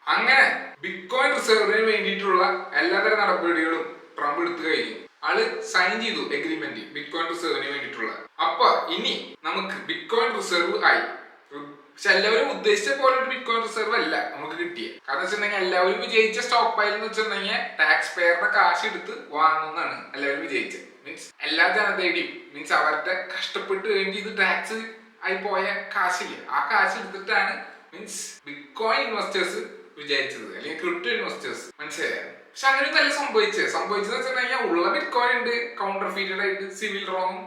അങ്ങനെ ബിറ്റ്കോയിൻ റിസർവിന് വേണ്ടിയിട്ടുള്ള എല്ലാതരം നടപടികളും ട്രംപ് എടുത്തു കഴിഞ്ഞു. ആള് സൈൻ ചെയ്തു എഗ്രിമെന്റ് ബിറ്റ്കോയിൻ റിസർവിന് വേണ്ടിയിട്ടുള്ള. അപ്പൊ ഇനി നമുക്ക് ബിറ്റ്കോയിൻ റിസർവ് ആയി. പക്ഷെ എല്ലാവരും ഉദ്ദേശിച്ച പോലെ ഒരു ബിറ്റ്കോയിൻ റിസർവ് അല്ല നമുക്ക് കിട്ടിയ. കാരണം വെച്ചിട്ടുണ്ടെങ്കിൽ എല്ലാവരും വിജയിച്ച സ്റ്റോക്ക് പൈൽ എന്ന് വെച്ചിട്ടുണ്ടെങ്കിൽ ടാക്സ് പേയറുടെ കാശ് എടുത്ത് വാങ്ങുന്നതാണ് എല്ലാവരും വിജയിച്ചത്. മീൻസ് എല്ലാ ജനതയുടെയും മീൻസ് അവരുടെ കഷ്ടപ്പെട്ട് വേണ്ടി ഇത് ടാക്സ് ആയി പോയ കാശില്ല, ആ കാശ് എടുത്തിട്ടാണ് മീൻസ് ബിറ്റ്കോയിൻ ഇൻവെസ്റ്റേഴ്സ് വിചാരിച്ചത്, അല്ലെങ്കിൽ ക്രിപ്റ്റോ ഇൻവെസ്റ്റേഴ്സ്. മനസ്സിലായോ? പക്ഷെ അങ്ങനെയൊന്നല്ല സംഭവിച്ചത് വെച്ചിട്ടുണ്ടെങ്കിൽ ഉള്ള ബിറ്റ്കോയിൻ ഉണ്ട് കൗണ്ടർ ഫീറ്റഡ് ആയിട്ട് സിവിൽ റോങ്ങും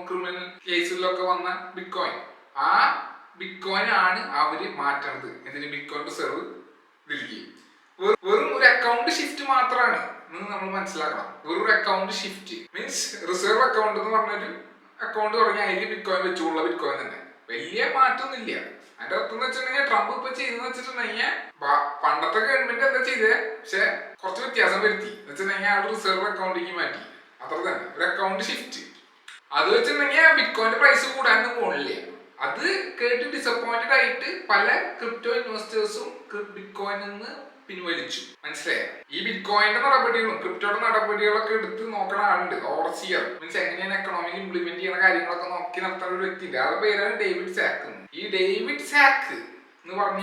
ക്രിമിനൽ കേസിലൊക്കെ വന്ന ബിറ്റ്കോയിൻ. ആ ബിറ്റ്കോയിൻ ആണ് അവര് മാറ്റണത് എന്തിന് ബിറ്റ്കോയിൻ റിസർവ് ഇതിലേക്ക്. വെറും ഒരു അക്കൗണ്ട് ഷിഫ്റ്റ് മാത്രമാണ് നമ്മൾ മനസ്സിലാക്കണം. വെറും account shift means reserve account എന്ന് പറഞ്ഞൊരു അക്കൗണ്ട് തുടങ്ങി അതിൽ ബിറ്റ്കോയിൻ വെച്ചുള്ള ബിറ്റ്കോയിൻ തന്നെ. വലിയ മാറ്റമൊന്നുമില്ല. അതിന്റെ അർത്ഥം എന്ന് വെച്ചിട്ടുണ്ടെങ്കിൽ ട്രംപ് ഇപ്പൊ ചെയ്തെന്ന് വെച്ചിട്ടുണ്ടെങ്കിൽ പണ്ടത്തെ ഗവൺമെന്റ് എന്താ ചെയ്തത്, പക്ഷെ കുറച്ച് വ്യത്യാസം വരുത്തി എന്ന് വെച്ചിട്ടുണ്ടെങ്കിൽ ആ റിസർവ് അക്കൗണ്ടിലേക്ക് മാറ്റി. അത്ര തന്നെ ഒരു അക്കൗണ്ട് ഷിഫ്റ്റ്. അത് വെച്ചിട്ടുണ്ടെങ്കിൽ ബിറ്റ്കോയിന്റെ പ്രൈസ് കൂടാനൊന്നും പോണില്ല. അത് കേട്ട് ഡിസപ്പോയിന്റഡ് ആയിട്ട് പല ക്രിപ്റ്റോ ഇൻവെസ്റ്റേഴ്സും ബിറ്റ്കോയിനിൽ നിന്ന് പിൻവലിച്ചു. മനസ്സിലായോ? ഈ ബിറ്റ്കോയിന്റെ നടപടികളും ക്രിപ്റ്റോയുടെ നടപടികളൊക്കെ എടുത്ത് നോക്കണ ആളുണ്ട്, ഓവർസിയർ. മീൻസ് എങ്ങനെയാണ് എക്കണോമിയിൽ ഇംപ്ലിമെന്റ് ചെയ്യുന്ന കാര്യങ്ങളൊക്കെ നോക്കി നടത്തുന്ന ഒരു വ്യക്തിയുണ്ട്. ആളുടെ പേരാണ് ഡേവിഡ് സാക്ക്. ഈ ഡേവിഡ് സാക്ക് എന്ന് പറഞ്ഞ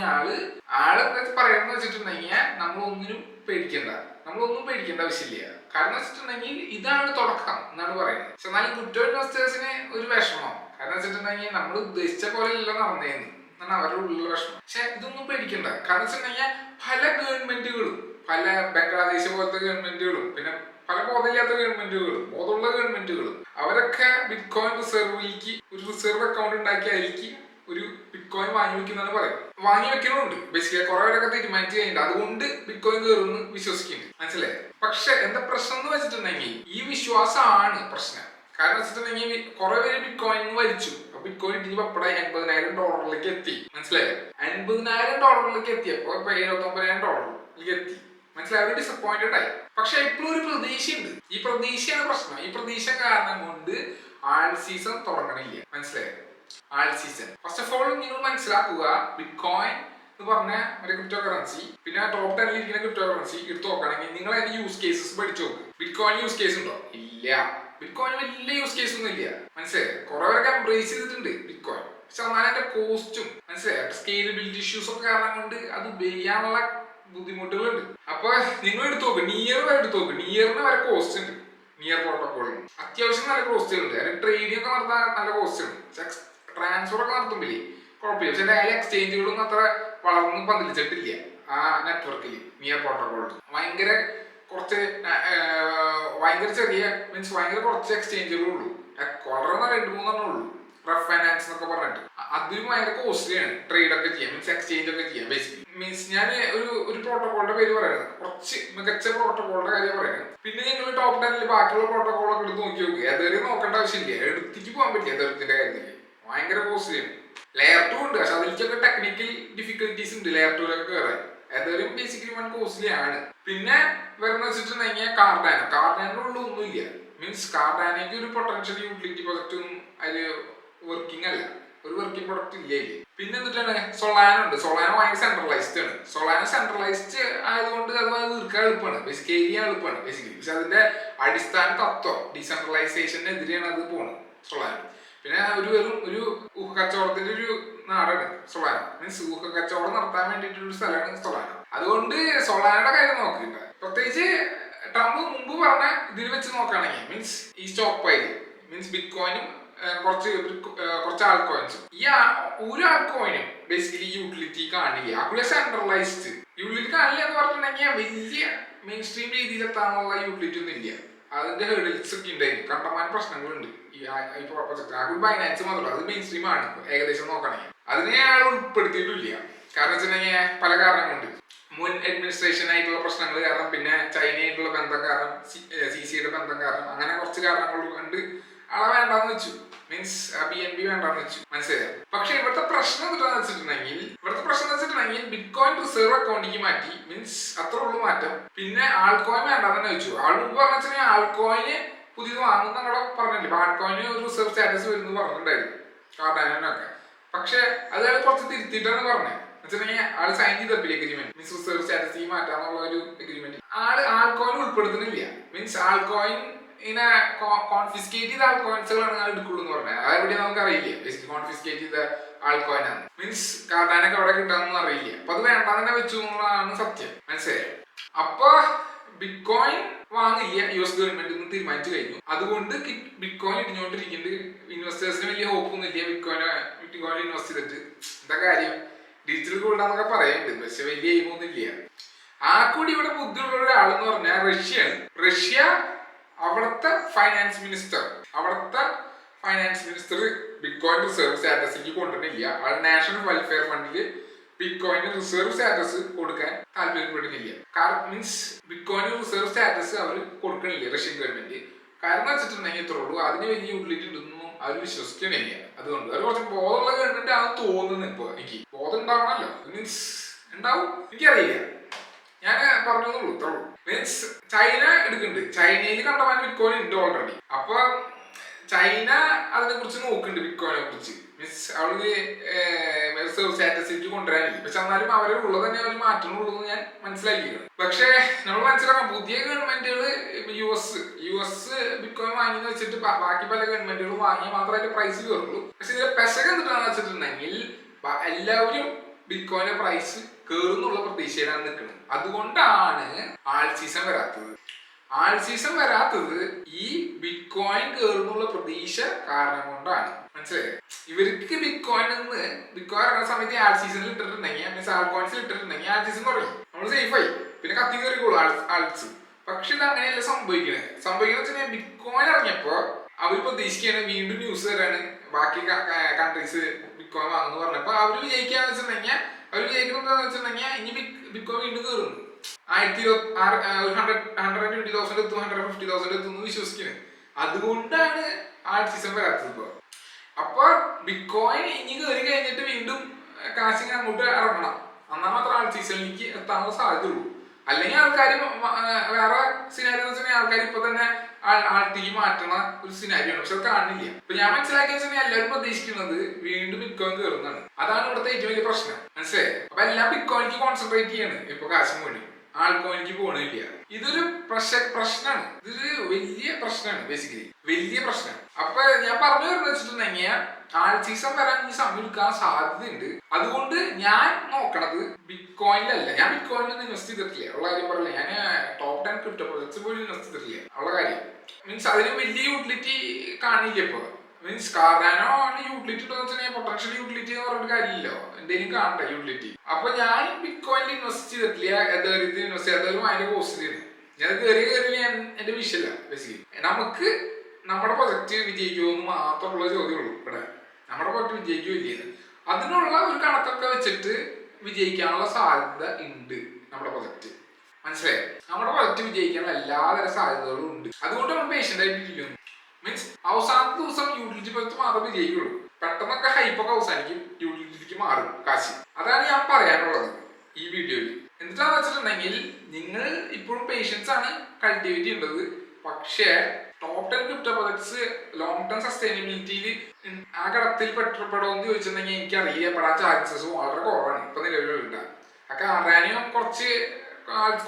ആളെന്താ പറയുന്നത് വെച്ചിട്ടുണ്ടെങ്കിൽ നമ്മളൊന്നും പേടിക്കേണ്ട ആവശ്യമില്ല. കാരണം വെച്ചിട്ടുണ്ടെങ്കിൽ ഇതാണ് തുടക്കം എന്നാണ് പറയുന്നത്. പക്ഷെ എന്നാലും ക്രിപ്റ്റോ ഇൻവെസ്റ്റേഴ്സിന് ഒരു വിഷമം. കാരണം വെച്ചിട്ടുണ്ടെങ്കിൽ നമ്മൾ ഉദ്ദേശിച്ച പോലെ അല്ല നടന്നേന്ന് എന്നാണ് അവരുടെ ഉള്ളിലുള്ള വിഷമം. പക്ഷെ ഇതൊന്നും പേടിക്കണ്ട. കാരണം വെച്ചിട്ടുണ്ടെങ്കിൽ പല ഗവൺമെന്റുകളും, പല ബംഗ്ലാദേശ് പോലത്തെ ഗവൺമെന്റുകളും, പിന്നെ പല ബോധമില്ലാത്ത ഗവൺമെന്റുകളും, ബോധമുള്ള ഗവൺമെന്റുകളും, അവരൊക്കെ ബിറ്റ്കോയിൻ റിസർവിലേക്ക് ഒരു റിസർവ് അക്കൗണ്ട് ഉണ്ടാക്കി അതിലേക്ക് ഒരു ബിറ്റ്കോയിൻ വാങ്ങി വെക്കുന്നതാണ് പറയും. വാങ്ങി വെക്കണമുണ്ട്. ബേസിക്കലി കുറെ പേരൊക്കെ തീരുമാനിച്ചു കഴിഞ്ഞിട്ട് അതുകൊണ്ട് ബിറ്റ്കോയിൻ കയറുമെന്ന് വിശ്വസിക്കുന്നുണ്ട്. മനസ്സിലായി? പക്ഷെ എന്താ പ്രശ്നം എന്ന് വെച്ചിട്ടുണ്ടെങ്കിൽ ഈ വിശ്വാസമാണ് പ്രശ്നം. കാരണം വെച്ചിട്ടുണ്ടെങ്കിൽ കുറെ പേര് ബിറ്റ്കോയിൻ വലിച്ചു. ബിറ്റ്കോയിൻ ഇപ്പടെ $80,000 എത്തി. മനസ്സിലായോ? $80,000 എത്തിയപ്പോ ഇപ്പൊ $79,000 എത്തി. മനസ്സിലായി? അവർ ഡിസപ്പോയിന്റഡ് ആയി. പക്ഷെ ഇപ്പോഴും ഒരു പ്രതീക്ഷയുണ്ട്. ഈ പ്രതീക്ഷയാണ് പ്രശ്നം. ഈ പ്രതീക്ഷ കാരണം കൊണ്ട് ആൾ സീസൺ തുടങ്ങണില്ല. മനസ്സിലായോ? ആൾ സീസൺ ഫസ്റ്റ് ഓഫ് ഓൾ നിങ്ങൾ മനസ്സിലാക്കുക, ബിറ്റ്കോയിൻ എന്ന് പറഞ്ഞ ഒരു ക്രിപ്റ്റോ കറൻസി, പിന്നെ ടോപ്പ് 10 ഇരിക്കുന്ന ക്രിപ്റ്റോ കറൻസി എടുത്ത് നോക്കുകയാണെങ്കിൽ നിങ്ങൾ അതിന്റെ യൂസ് കേസസ് പഠിച്ചു നോക്കും. ബിറ്റ്കോയിൻ യൂസ് കേസ് ഉണ്ടോ? ഇല്ല. ബിറ്റ്കോയിൻ വലിയ യൂസ് കേസ് ഒന്നും ഇല്ല. മനസ്സിലായി? കുറെ പേരൊക്കെ എംബ്രേസ് ചെയ്തിട്ടുണ്ട് ബിറ്റ്കോയിൻ. പക്ഷെ എന്നാൽ അതിന്റെ കോസ്റ്റും മനസ്സിലായി സ്കെയിലബിലിറ്റി ഇഷ്യൂസ് ഒക്കെ കാരണം കൊണ്ട് അത് ഉപയോഗിക്കാനുള്ള ബുദ്ധിമുട്ടുകളുണ്ട്. അപ്പൊ നിങ്ങൾ എടുത്തു നോക്ക്, നിയറിന് വരെ കോസ്റ്റ് ഉണ്ട്. നിയർ പ്രോട്ടോക്കോളിന് അത്യാവശ്യം നല്ല കോസ്റ്റുകളുണ്ട്. അതിന് ട്രേഡിംഗ് ഒക്കെ നടത്താൻ നല്ല കോസ്റ്റ് ഉണ്ട്. ട്രാൻസ്ഫർ ഒക്കെ നടത്തുമ്പില്ലേ കുഴപ്പമില്ല. പക്ഷെ അതിലെ എക്സ്ചേഞ്ചുകളൊന്നും അത്ര വളർന്ന് പന്തലിച്ചിട്ടില്ല ആ നെറ്റ്വർക്കിൽ. നിയർ പ്രോട്ടോക്കോളിൽ ഭയങ്കര ചെറിയ മീൻസ് ഭയങ്കര കുറച്ച് എക്സ്ചേഞ്ചുകളുള്ളൂ. വളരെ 2-3 ഉള്ളൂ. റഫ് ഫൈനാൻസ് എന്നൊക്കെ പറഞ്ഞിട്ട് അതിലും ഭയങ്കര കോസ്റ്റ്ലിയാണ് ട്രേഡ് ഒക്കെ ചെയ്യാം, മീൻസ് എക്സ്ചേഞ്ച് ഒക്കെ ചെയ്യാം. ബേസിക്കലി മീൻസ് ഞാൻ ഒരു പ്രോട്ടോക്കോളിന്റെ പേര് പറയുന്നത്, കുറച്ച് മികച്ച പ്രോട്ടോക്കോളിന്റെ കാര്യം പറയുന്നത്. പിന്നെ നിങ്ങൾ ടോപ്പ് 10 ബാക്കിയുള്ള പ്രോട്ടോക്കോളൊക്കെ എടുത്ത് നോക്കി നോക്കുക. ഏതൊരു നോക്കേണ്ട ആവശ്യമില്ല, എടുത്തേക്ക് പോകാൻ പറ്റില്ല. ഏതൊരുത്തിന്റെ കാര്യത്തിൽ ഭയങ്കര കോസ്റ്റ്ലിയാണ്. ലെയർ 2 ഉണ്ട്, പക്ഷെ അതിലേക്കൊക്കെ ടെക്നിക്കൽ ഡിഫിക്കൽട്ടീസ് ഉണ്ട് ലെയർ 2 കയറാൻ. ഏതൊരു ബേസിക്കലി വൺ കോസ്റ്റ്ലി ആണ്. പിന്നെ വരുന്ന വെച്ചിട്ടുണ്ടെങ്കിൽ കാർഡാനയുടെ ഉള്ള ഒന്നുമില്ല. മീൻസ് കാർഡാനയ്ക്ക് ഒരു പൊട്ടൻഷ്യൽ യൂട്ടിലിറ്റി പ്രൊജക്റ്റ് ഒന്നും അതിൽ വർക്കിംഗ് അല്ല, ഒരു വർക്കിംഗ് പ്രൊഡക്റ്റ് ഇല്ല. പിന്നെ എന്നിട്ടാണ് സൊളാനോ ഉണ്ട്. സൊളാനോ ഭയങ്കര സെൻട്രലൈസ്ഡ് ആണ്. സൊളാനോ സെൻട്രലൈസ്ഡ് ആയതുകൊണ്ട് അത് തീർക്കാൻ എളുപ്പമാണ്, ബേസിക്കലി ചെയ്യാൻ എളുപ്പമാണ് ബേസിക്കലി. പക്ഷെ അതിന്റെ അടിസ്ഥാന തത്വം ഡീസെൻട്രലൈസേഷനെതിരെയാണ് അത് പോകുന്നത് സൊളാനോ. പിന്നെ ഒരു ഊഹക്കച്ചവടത്തിന്റെ ഒരു നാടാണ് സൊളാനോ. മീൻസ് ഊഹക്കച്ചവടം നടത്താൻ വേണ്ടിയിട്ടൊരു സ്ഥലമാണ് സൊളാനോ. അതുകൊണ്ട് സൊളാനോയുടെ കാര്യം നോക്കില്ല. പ്രത്യേകിച്ച് ട്രംപ് മുമ്പ് പറഞ്ഞ ഇതിൽ വെച്ച് നോക്കുകയാണെങ്കിൽ മീൻസ് ഈ സ്റ്റോക്ക് പൈൽ മീൻസ് ബിറ്റ്കോയിനും കുറച്ച് ആൾ കോയിൻസും, ഈ ഒരു ആൾ കോയിനും ബേസിക്കലി യൂട്ടിലിറ്റി കാണില്ല. അതുകൂടെ സെൻട്രലൈസ്ഡ് യൂട്ടിലിറ്റി കാണില്ല എന്ന് പറഞ്ഞിട്ടുണ്ടെങ്കിൽ വലിയ മെയിൻ സ്ട്രീം രീതിയിലെത്താനുള്ള യൂട്ടിലിറ്റി ഒന്നും ഇല്ല. അതിന്റെ ഹേഡിൽസ് ഒക്കെ ഉണ്ടായിരുന്നു, കണ്ടമാന പ്രശ്നങ്ങളുണ്ട്. ബൈനാൻസ് മാത്രമല്ല, അത് മെയിൻ സ്ട്രീം ആണ് ഏകദേശം നോക്കണമെങ്കിൽ. അതിനെ അയാൾ ഉൾപ്പെടുത്തിയിട്ടില്ല. കാരണം വെച്ചിട്ടുണ്ടെങ്കിൽ പല കാരണങ്ങളുണ്ട്. മുൻ അഡ്മിനിസ്ട്രേഷൻ ആയിട്ടുള്ള പ്രശ്നങ്ങൾ കാരണം, പിന്നെ ചൈനയായിട്ടുള്ള ബന്ധം കാരണം, CCയുടെ ബന്ധം കാരണം, അങ്ങനെ കുറച്ച് കാരണങ്ങൾ കൊണ്ട് ആളെ വേണ്ടാന്ന് വെച്ചു. മീൻസ് BNB വേണ്ടാന്ന് വെച്ചു. മനസ്സിലായോ? പക്ഷെ ഇവിടുത്തെ പ്രശ്നം എന്താണെന്ന് വെച്ചിട്ടുണ്ടെങ്കിൽ ബിറ്റ്കോയിൻ റിസർവ് അക്കൗണ്ടിലേക്ക് മാറ്റി. മീൻസ് അത്ര ഉള്ളു മാറ്റം. പിന്നെ ആൾ കോയിൻ വേണ്ടാന്ന് വെച്ചു. ആൾ മുമ്പ് പറഞ്ഞാൽ ആൾ കോയിന് പുതിയത് വാങ്ങുന്ന ഞങ്ങളെ പറഞ്ഞില്ലേ, ആൾ കോയിന് ഒരു റിസർവ് സ്റ്റാറ്റസ് വരുന്നത് പറഞ്ഞിട്ടുണ്ടായിരുന്നു കാർഡാനൊക്കെ. പക്ഷെ അത് കുറച്ച് തിരുത്തിയിട്ടാണ് പറഞ്ഞത്. വെച്ചിട്ടുണ്ടെങ്കിൽ ആള് സൈൻ ചെയ്തപ്പില്ല എഗ്രിമെന്റ്, മീൻസ് റിസർവ് സ്റ്റാറ്റസ് മാറ്റാന്നുള്ള ഒരു എഗ്രിമെന്റ്. ആൾക്കോയിൻ ഉൾപ്പെടുത്തുന്നില്ല, മീൻസ് ആൾക്കോയിൻ ഇങ്ങനെ കോൺഫിസ്കേറ്റ് ചെയ്ത ആൾക്കോയിൻസുകളാണ് ഞാൻ എടുക്കുള്ളൂ എന്ന് പറഞ്ഞത്. അതെവിടെ നമുക്ക് അറിയില്ല, ബേസിക്കലി കോൺഫിസ്കേറ്റ് ചെയ്ത ആൾക്കോയിനാണ്, മീൻസ് കാർഡാനൊക്കെ അവിടെ കിട്ടാമെന്ന് അറിയില്ല. അപ്പൊ അത് വേണ്ട തന്നെ വെച്ചു എന്നുള്ളതാണ് സത്യം, മനസ്സിലായി. അപ്പൊ ബിറ്റ്കോയിൻ വാങ്ങില്ല US ഗവൺമെന്റ് എന്ന് തീരുമാനിച്ചു കഴിഞ്ഞു. അതുകൊണ്ട് ബിറ്റ്കോയിൻ ഇടിഞ്ഞുകൊണ്ടിരിക്കുന്നുണ്ട്. ഇൻവെസ്റ്റേഴ്സിന് വലിയ ഹോപ്പൊന്നും ഇല്ല ബിറ്റ്കോയിൻ ഇൻവെസ്റ്റ് ചെയ്തിട്ട്. എന്താ കാര്യം, ഡിജിറ്റൽ ഗോൾഡാന്നൊക്കെ പറയുന്നുണ്ട്, പക്ഷെ വലിയ എയിമൊന്നും ഇല്ല. ആ കൂടി ഇവിടെ ബുദ്ധിയുള്ള ഒരാളെന്ന് പറഞ്ഞാൽ റഷ്യ അവിടുത്തെ ഫൈനാൻസ് മിനിസ്റ്റർ ബിറ്റ്കോയിൻ റിസർവ് സ്റ്റാറ്റസിലേക്ക് കൊണ്ടുവരുന്നില്ല. ആൾ നാഷണൽ വെൽഫെയർ ഫണ്ടില് ബിറ്റ്കോയിന് റിസർവ് സ്റ്റാറ്റസ് കൊടുക്കാൻ താല്പര്യപ്പെടുന്നില്ല. മീൻസ് ബിറ്റ്കോയിന് റിസർവ് സ്റ്റാറ്റസ് അവർ കൊടുക്കണില്ല റഷ്യൻ ഗവൺമെന്റ്. കാരണം വെച്ചിട്ടുണ്ടെങ്കിൽ ഇത്രേ ഉള്ളൂ, അതിന് വലിയ യൂട്ടിലിറ്റി ഉണ്ടെന്നും അവർ വിശ്വസിക്കണില്ല. അതുകൊണ്ട് അവർ കുറച്ച് ബോധമുള്ള ഗവൺമെന്റ് ആണെന്ന് തോന്നുന്നു. ഇപ്പൊ എനിക്ക് ബോധം ഉണ്ടാവണമല്ലോ, മീൻസ് ഉണ്ടാവും, എനിക്കറിയില്ല, ഞാൻ പറഞ്ഞോളൂ ഇത്രേ ഉള്ളൂ. മീൻസ് ചൈന എടുക്കുന്നുണ്ട്, ചൈനയിൽ കണ്ടമാനം ബിറ്റ്കോയിൻ ഉണ്ട് ഓൾറെഡി. അപ്പൊ ചൈന അതിനെ കുറിച്ച് നോക്കുന്നുണ്ട്, ബിറ്റ്കോയിനെ കുറിച്ച്. മീൻസ് അവർക്ക് റിസർവ് സ്റ്റാറ്റസിലേക്ക് കൊണ്ടുവരാനില്ല. പക്ഷെ എന്നാലും അവരെ ഉള്ളത് തന്നെ അവർ മാറ്റണുള്ളൂ എന്ന് ഞാൻ മനസ്സിലാക്കിയിരുന്നു. പക്ഷെ നമ്മൾ മനസ്സിലാക്കാം, പുതിയ ഗവൺമെന്റുകൾ യു എസ് ബിറ്റ്കോയിൻ വാങ്ങിയെന്ന് വെച്ചിട്ട് ബാക്കി പല ഗവൺമെന്റുകളും വാങ്ങിയാൽ മാത്രമേ പ്രൈസ് കയറുള്ളൂ. പക്ഷെ ഇതിലെ പെശക് എന്തിട്ടാന്ന് വെച്ചിട്ടുണ്ടെങ്കിൽ എല്ലാവരും ബിറ്റ്കോയിന്റെ പ്രൈസ് കയറുന്നുള്ള പ്രതീക്ഷയിലാണ് നിൽക്കുന്നത്. അതുകൊണ്ടാണ് ആൾ സീസൺ വരാത്തത് ഈ ബിറ്റ്കോയിൻ കയറുന്നുള്ള പ്രതീക്ഷ കാരണം കൊണ്ടാണ്, മനസ്സിലായത്. ഇവർക്ക് ബിറ്റ്കോയിൻ ഇറങ്ങുന്ന സമയത്ത് ആൾ സീസണിൽ ഇട്ടിട്ടുണ്ടെങ്കിൽ, മീൻസ് ആൾ കോയിൻസിൽ ഇട്ടിട്ടുണ്ടെങ്കിൽ ആൾ സീസൺ കുറയും, നമ്മൾ സേഫായി, പിന്നെ കത്തി കയറിക്കോളൂ ആൾസ്. പക്ഷെ ഇത് അങ്ങനെയല്ല സംഭവിക്കുന്നത് വെച്ചാൽ ബിറ്റ്കോയിൻ ഇറങ്ങിയപ്പോ അവർ പ്രതീക്ഷിക്കുകയാണ് വീണ്ടും ന്യൂസ് തരാണ് ബാക്കി കൺട്രീസ് ബിറ്റ്കോയിൻ വാങ്ങുന്നു പറഞ്ഞപ്പോ അവർ വിജയിക്കാന്ന് വെച്ചിട്ടുണ്ടെങ്കിൽ ഇനി ബിറ്റ്കോയിൻ വീണ്ടും കയറുന്നു. 120,000 എത്തും, 150,000 എത്തും എന്ന് വിശ്വസിക്കുന്നത്. അതുകൊണ്ടാണ് ആൾ സീസൺ വരാത്തത് ഇപ്പൊ. അപ്പൊ ബിറ്റ്കോയിൻ ഇനി കയറി കഴിഞ്ഞിട്ട് വീണ്ടും കാശിങ് അങ്ങോട്ട് ഇറങ്ങണം, എന്നാൽ മാത്രം ആൾ സീസണിലേക്ക് എത്താനുള്ള സാധ്യതയുള്ളൂ. അല്ലെങ്കിൽ ആൾക്കാർ വേറെ സിനാരിയോ വെച്ചാൽ ആൾക്കാർ ഇപ്പൊ തന്നെ ആൾട്ടിക്ക് മാറ്റണ ഒരു സിനാരിയാണ്. പക്ഷെ അത് കാണില്ല. ഇപ്പൊ ഞാൻ മനസ്സിലാക്കിയ വെച്ചാൽ എല്ലാവരും പ്രതീക്ഷിക്കുന്നത് വീണ്ടും ബിറ്റ്കോയിൻ കയറുന്നതാണ്. അതാണ് ഇവിടുത്തെ ഏറ്റവും വലിയ പ്രശ്നം, മനസ്സിലായി. അപ്പൊ എല്ലാം ബിറ്റ്കോയിനിക്ക് കോൺസെൻട്രേറ്റ് ചെയ്യാണ് ഇപ്പൊ കാശിന് വേണ്ടി, ആൾക്കോയിനിക്ക് പോകണില്ല. ഇതൊരു പ്രശ്നമാണ്, ഇതൊരു വലിയ പ്രശ്നമാണ്, ബേസിക്കലി വലിയ പ്രശ്നം. അപ്പൊ ഞാൻ പറഞ്ഞു വരുന്നത് വെച്ചിട്ടുണ്ടെങ്കിൽ ആൾ സീസൺ വരാൻ ഈ സമയം എടുക്കാൻ സാധ്യതയുണ്ട്. അതുകൊണ്ട് ഞാൻ നോക്കണത് ബിറ്റ്കോയിനിലല്ല. ഞാൻ ബിറ്റ്കോയിനിൽ ഇൻവെസ്റ്റ് ചെയ്തിട്ടില്ല, ഉള്ള കാര്യം പറയില്ല. ഞാൻ ടോപ്പ് 10 ക്രിപ്റ്റോ പ്രോജക്ട്സ് പോലും ഇൻവെസ്റ്റ് ചെയ്തിട്ടില്ല, ഉള്ള കാര്യം. മീൻസ് അതിന് വലിയ യൂട്ടിലിറ്റി കാണില്ല ഇപ്പൊ. മീൻസ് കാർഡാനോ യൂട്ടിലിറ്റി ഉണ്ടോ വെച്ചാൽ പൊട്ടൻഷ്യൽ യൂട്ടിലിറ്റി എന്ന് പറഞ്ഞിട്ട് കാര്യമില്ലല്ലോ, എന്തെങ്കിലും കാണണ്ട യൂട്ടിലിറ്റി. അപ്പൊ ഞാൻ ബിറ്റ്കോയിനിൽ ഇൻവെസ്റ്റ് ചെയ്തിട്ടില്ല, ഇൻവെസ്റ്റ് ചെയ്യാത്തവരും അതിന്റെ പോസിറ്റീവ്. ഞാൻ കയറി ഞാൻ എന്റെ വിഷയല്ല. ബേസിക്കലി നമുക്ക് നമ്മുടെ പ്രൊജക്ട് വിജയിക്കുമോ എന്ന് മാത്രമുള്ള ചോദ്യമുള്ളൂ ഇവിടെ. നമ്മുടെ പ്രൊജക്ട് വിജയിക്കുമില്ല, അതിനുള്ള ഒരു കണക്കൊക്കെ വെച്ചിട്ട് വിജയിക്കാനുള്ള സാധ്യത ഉണ്ട് നമ്മുടെ പ്രൊജക്ട്, മനസ്സിലായി. നമ്മുടെ പ്രൊജക്ട് വിജയിക്കാനുള്ള എല്ലാതരം സാധ്യതകളും ഉണ്ട്. അതുകൊണ്ട് നമ്മൾ പേഷ്യന്റ് ആയിട്ടിരിക്കുന്നു. മീൻസ് അവസാനത്തെ ദിവസം യൂട്ടിലിറ്റി പ്രൊജക്ട് മാത്രമേ വിജയിക്കുള്ളൂ. പെട്ടെന്നൊക്കെ ഹൈപ്പൊക്കെ അവസാനിക്കും, യൂട്ടിലിറ്റിക്ക് മാറും കാശ്. അതാണ് ഞാൻ പറയാനുള്ളത് ഈ വീഡിയോയിൽ. എന്താണെന്ന് വെച്ചിട്ടുണ്ടെങ്കിൽ നിങ്ങൾ ഇപ്പോഴും പേഷ്യൻസ് ആണ് കൾട്ടിവേറ്റ് ചെയ്യേണ്ടത്. പക്ഷേ top 10 crypto projects long term സസ്റ്റൈനബിലിറ്റിയിൽ ആ ഘടത്തിൽ പെട്ടപ്പെടുമെന്ന് ചോദിച്ചിട്ടുണ്ടെങ്കിൽ എനിക്കറിയില്ല. പെടാൻ ചാൻസസ് വളരെ കുറവാണ് ഇപ്പൊ നിലവിലുള്ള. ആ കാർഡാനിയും കുറച്ച്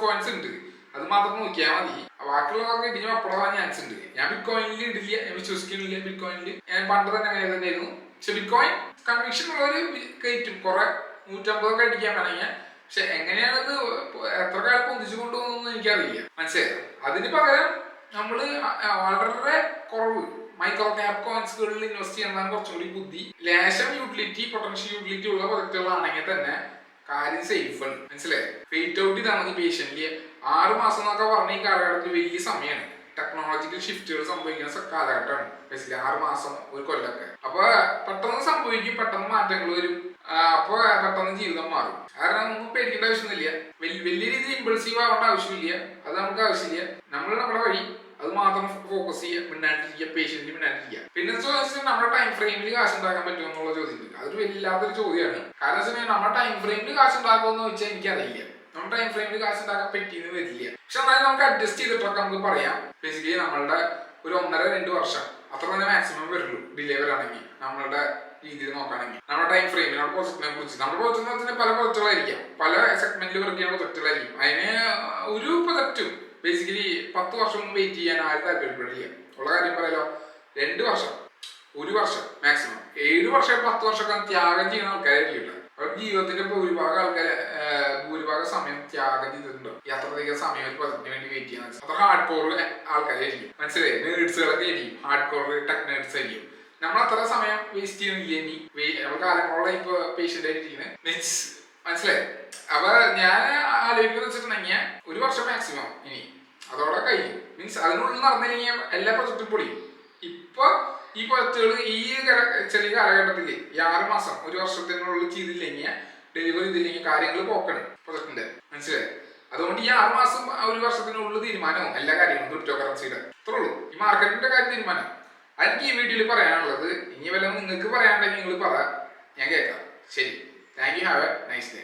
കോയിൻസ് ഉണ്ട്, അത് മാത്രം നോക്കിയാൽ മതി. ബാക്കിയുള്ളതൊക്കെ ഇതിന് അപ്പുറം ചാൻസ് ഉണ്ട്. ഞാൻ ബിറ്റ്കോയിനിൽ ഇടില്ല, ഞാൻ വിശ്വസിക്കുന്നില്ല ബിറ്റ്കോയിനിൽ. ഞാൻ പണ്ട് തന്നെ അങ്ങനെ തന്നെയായിരുന്നു. പക്ഷെ ബിറ്റ്കോയിൻ കൺവിക്ഷൻ ഉള്ളവര് കയറ്റും, കുറെ 150 അടിക്കാൻ വേണമെങ്കിൽ. പക്ഷെ എങ്ങനെയാണത് എത്ര കാലം പൊന്തിച്ചു കൊണ്ടുപോകുന്നൊന്നും എനിക്കറിയില്ല, മനസ്സിലായോ. അതിന് പകരം നമ്മള് വളരെ കുറവ് മൈക്രോ ക്യാപ് കോയിൻസുകളിൽ ഇൻവെസ്റ്റ് ചെയ്യുന്നതാണ് കുറച്ചും കൂടി ബുദ്ധി. ലേശം യൂട്ടിലിറ്റി, പൊട്ടൻഷ്യൽ യൂട്ടിലിറ്റി ഉള്ള പ്രൊജക്ടുകളാണെങ്കിൽ തന്നെ കാര്യം സേഫ് ആണ്, മനസ്സിലായി. വെയിറ്റ് ഔട്ട് ചെയ്താൽ മതി പേഷ്യന്റില്. 6 മാസം എന്നൊക്കെ പറഞ്ഞ ഈ കാലഘട്ടത്തിൽ വലിയ സമയമാണ്. ടെക്നോളജിക്കൽ ഷിഫ്റ്റുകൾ സംഭവിക്കുന്ന കാലഘട്ടമാണ് ബേസിക്കലി 6 മാസം, ഒരു കൊല്ലമൊക്കെ. അപ്പൊ പെട്ടെന്ന് സംഭവിക്കും, പെട്ടെന്ന് മാറ്റങ്ങൾ വരും. അപ്പൊ പെട്ടെന്ന് ജീവിതം മാറും. കാരണം ഒന്നും പേടിക്കേണ്ട ആവശ്യമൊന്നുമില്ല, വലിയ രീതിയിൽ ഇമ്പൾസീവ് ആവേണ്ട ആവശ്യമില്ല. അത് നമുക്ക് ആവശ്യമില്ല. നമ്മൾ നമ്മുടെ വഴി അത് മാത്രം ഫോക്കസ് ചെയ്യുക, മിണ്ടാണ്ടിരിക്കുക, പേഷ്യന്റിൽ മിണ്ടാണ്ടിരിക്കുക. പിന്നെ ചോദിച്ചാൽ നമ്മുടെ ടൈം ഫ്രെയിമിൽ കാശ് ഉണ്ടാക്കാൻ പറ്റുമോ എന്നുള്ള ചോദ്യം, അതൊരു വല്ലാത്തൊരു ചോദ്യമാണ്. കാരണം വെച്ചാൽ നമ്മുടെ ടൈം ഫ്രെയിമിൽ കാശ് ഉണ്ടാക്കുമെന്ന് ചോദിച്ചാൽ എനിക്കറിയില്ല. നമ്മുടെ ടൈം ഫ്രെയിമിൽ കാശ് ഉണ്ടാക്കാൻ പറ്റിയെന്ന് വരില്ല. പക്ഷെ എന്നാലും നമുക്ക് അഡ്ജസ്റ്റ് ചെയ്തിട്ടൊക്കെ നമുക്ക് പറയാം. ബേസിക്കലി നമ്മളുടെ ഒരു 1.5-2 വർഷം അത്ര തന്നെ മാക്സിമം വരുള്ളൂ ഡിലേ വരാണെങ്കിൽ നമ്മളുടെ രീതിയിൽ നോക്കുകയാണെങ്കിൽ നമ്മുടെ ടൈം ഫ്രെയിം നമ്മുടെ പ്രൊജക്റ്റിനെ കുറിച്ച് നമ്മുടെ പ്രൊജക്റ്റിന് പല പ്രൊജക്റ്റുകളായിരിക്കാം, പല സെഗ്മെന്റിൽ വർക്ക് ചെയ്യുന്ന പ്രൊജക്റ്റുകളായിരിക്കും. അതിന് ഒരു പ്രൊജക്റ്റും ബേസിക്കലി 10 വർഷം വെയിറ്റ് ചെയ്യാൻ ആരും താല്പര്യപ്പെടില്ല. ഉള്ള കാര്യം പറയാലോ, 2 വർഷം, 1 വർഷം മാക്സിമം, 7 വർഷം 10 വർഷമൊക്കെ ത്യാഗം ചെയ്യുന്ന ആൾക്കാരായിരിക്കില്ല. അവരുടെ ജീവിതത്തിന്റെ ഭൂരിഭാഗ സമയം ത്യാഗം ചെയ്തിട്ടുണ്ടോ? അത്രയധികം സമയം ഒരു പ്രൊജക്റ്റിന് വേണ്ടി വെയിറ്റ് ചെയ്യാൻ അത്ര ഹാർഡ് കോർ ആൾക്കാരായിരിക്കും. മനസ്സിലായി? നേഴ്സുകളൊക്കെ ആയിരിക്കും, ഹാർഡ് കോർ ടെക് നേഴ്സ് ആയിരിക്കും. നമ്മൾ അത്ര സമയം വേസ്റ്റ് ചെയ്യുന്നില്ല. ഇനി നമ്മൾ കാലങ്ങളോളം ഇപ്പൊ പേഷ്യന്റ് ആയിട്ടിരിക്കുന്നത് മീൻസ് മനസ്സിലായി? അപ്പൊ ഞാൻ ആലോചിക്കുന്നത് വെച്ചിട്ടുണ്ടെങ്കിൽ 1 വർഷം മാക്സിമം, ഇനി അതോടെ കഴിഞ്ഞു. മീൻസ് അതിനുള്ളിൽ നടന്നില്ലെങ്കിൽ എല്ലാ പ്രൊജക്റ്റും പൊളിയും. ഇപ്പൊ ഈ പ്രൊജക്റ്റുകൾ ഈ ചെറിയ കാലഘട്ടത്തിൽ ഈ 6 മാസം 1 വർഷത്തിനുള്ളിൽ ചെയ്തില്ലെങ്കിൽ, ഡെലിവറി ചെയ്തില്ലെങ്കിൽ കാര്യങ്ങൾ പോക്കണം പ്രൊജക്റ്റിന്റെ. മനസ്സിലായി? അതുകൊണ്ട് ഈ 6 മാസം 1 വർഷത്തിനുള്ളിൽ തീരുമാനവും എല്ലാ കാര്യങ്ങളും ക്രിപ്റ്റോ കറൻസിയുടെ അത്രേ ഉള്ളൂ. ഈ മാർക്കറ്റിന്റെ കാര്യം തീരുമാനം. അതെനിക്ക് ഈ വീഡിയോയിൽ പറയാനുള്ളത്. ഇനി വല്ലതും നിങ്ങൾക്ക് പറയാനുണ്ടെങ്കിൽ നിങ്ങൾ പറ, ഞാൻ കേൾക്കാം. ശരി, thank you. Have A nice day.